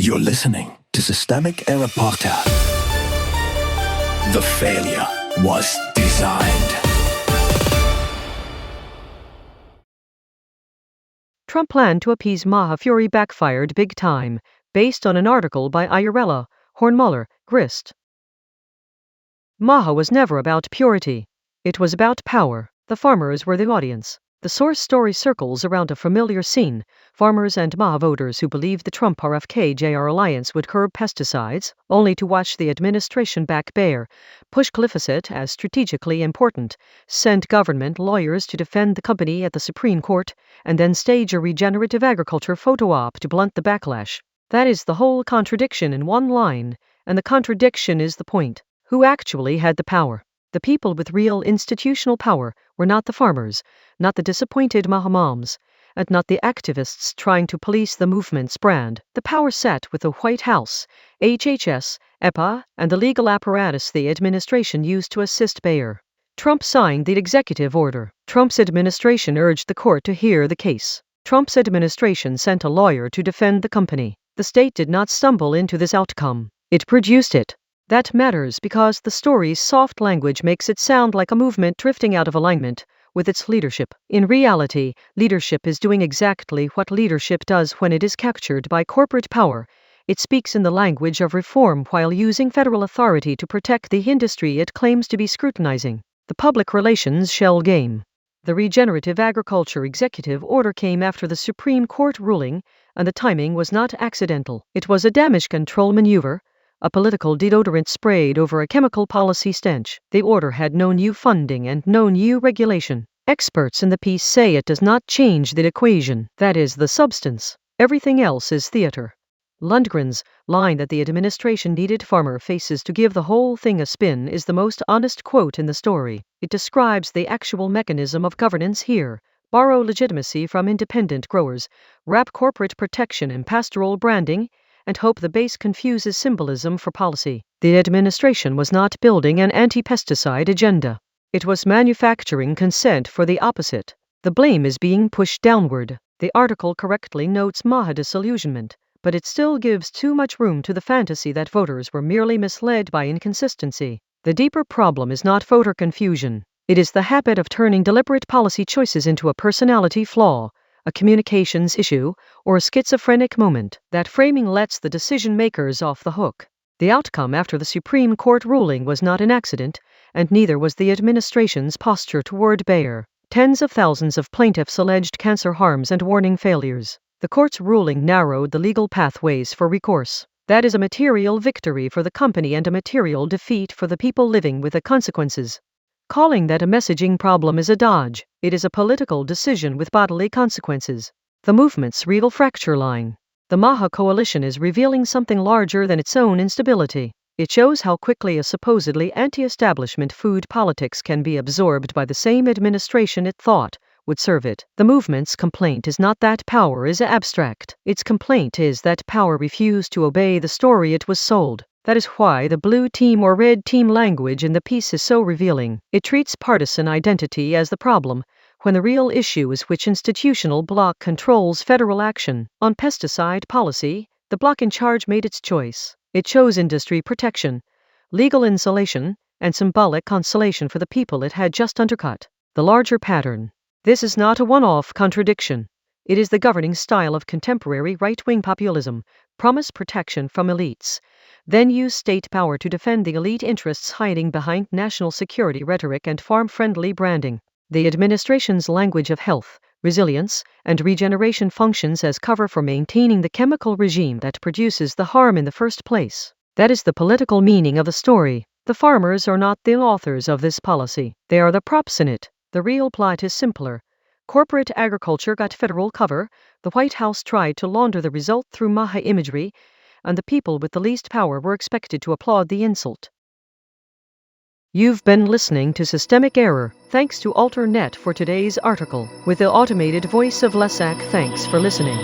You're listening to Systemic Error Podcast. The failure was designed. Trump plan to appease MAHA fury backfired big time, based on an article by Ayurella, Hornmuller, Grist. MAHA was never about purity. It was about power. The farmers were the audience. The source story circles around a familiar scene: farmers and MAHA voters who believed the Trump-RFK Jr alliance would curb pesticides, only to watch the administration back Bayer, push glyphosate as strategically important, send government lawyers to defend the company at the Supreme Court, and then stage a regenerative-agriculture photo-op to blunt the backlash. That is the whole contradiction in one line, and the contradiction is the point. Who actually had the power? The people with real institutional power were not the farmers, not the disappointed MAHA moms, and not the activists trying to police the movement's brand. The power sat with the White House, HHS, EPA, and the legal apparatus the administration used to assist Bayer. Trump signed the executive order. Trump's administration urged the court to hear the case. Trump's administration sent a lawyer to defend the company. The state did not stumble into this outcome. It produced it. That matters because the story's soft language makes it sound like a movement drifting out of alignment with its leadership. In reality, leadership is doing exactly what leadership does when it is captured by corporate power. It speaks in the language of reform while using federal authority to protect the industry it claims to be scrutinizing. The public relations shell game. The regenerative agriculture executive order came after the Supreme Court ruling, and the timing was not accidental. It was a damage control maneuver, a political deodorant sprayed over a chemical policy stench. The order had no new funding and no new regulation. Experts in the piece say it does not change the equation, that is, the substance. Everything else is theater. Lundgren's line that the administration needed farmer faces to give the whole thing a spin is the most honest quote in the story. It describes the actual mechanism of governance here. Borrow legitimacy from independent growers, wrap corporate protection in pastoral branding, and hope the base confuses symbolism for policy. The administration was not building an anti-pesticide agenda. It was manufacturing consent for the opposite. The blame is being pushed downward. The article correctly notes MAHA disillusionment, but it still gives too much room to the fantasy that voters were merely misled by inconsistency. The deeper problem is not voter confusion. It is the habit of turning deliberate policy choices into a personality flaw, a communications issue, or a schizophrenic moment. That framing lets the decision-makers off the hook. The outcome after the Supreme Court ruling was not an accident, and neither was the administration's posture toward Bayer. Tens of thousands of plaintiffs alleged cancer harms and warning failures. The court's ruling narrowed the legal pathways for recourse. That is a material victory for the company and a material defeat for the people living with the consequences. Calling that a messaging problem is a dodge. It is a political decision with bodily consequences. The movement's real fracture line. The MAHA coalition is revealing something larger than its own instability. It shows how quickly a supposedly anti-establishment food politics can be absorbed by the same administration it thought would serve it. The movement's complaint is not that power is abstract. Its complaint is that power refused to obey the story it was sold. That is why the blue team or red team language in the piece is so revealing. It treats partisan identity as the problem, when the real issue is which institutional bloc controls federal action. On pesticide policy, the bloc in charge made its choice. It chose industry protection, legal insulation, and symbolic consolation for the people it had just undercut. The larger pattern. This is not a one-off contradiction. It is the governing style of contemporary right-wing populism. Promise protection from elites, then use state power to defend the elite interests hiding behind national security rhetoric and farm-friendly branding. The administration's language of health, resilience, and regeneration functions as cover for maintaining the chemical regime that produces the harm in the first place. That is the political meaning of the story. The farmers are not the authors of this policy. They are the props in it. The real plot is simpler. Corporate agriculture got federal cover, the White House tried to launder the result through MAHA imagery, and the people with the least power were expected to applaud the insult. You've been listening to Systemic Error. Thanks to AlterNet for today's article. With the automated voice of Lesak, thanks for listening.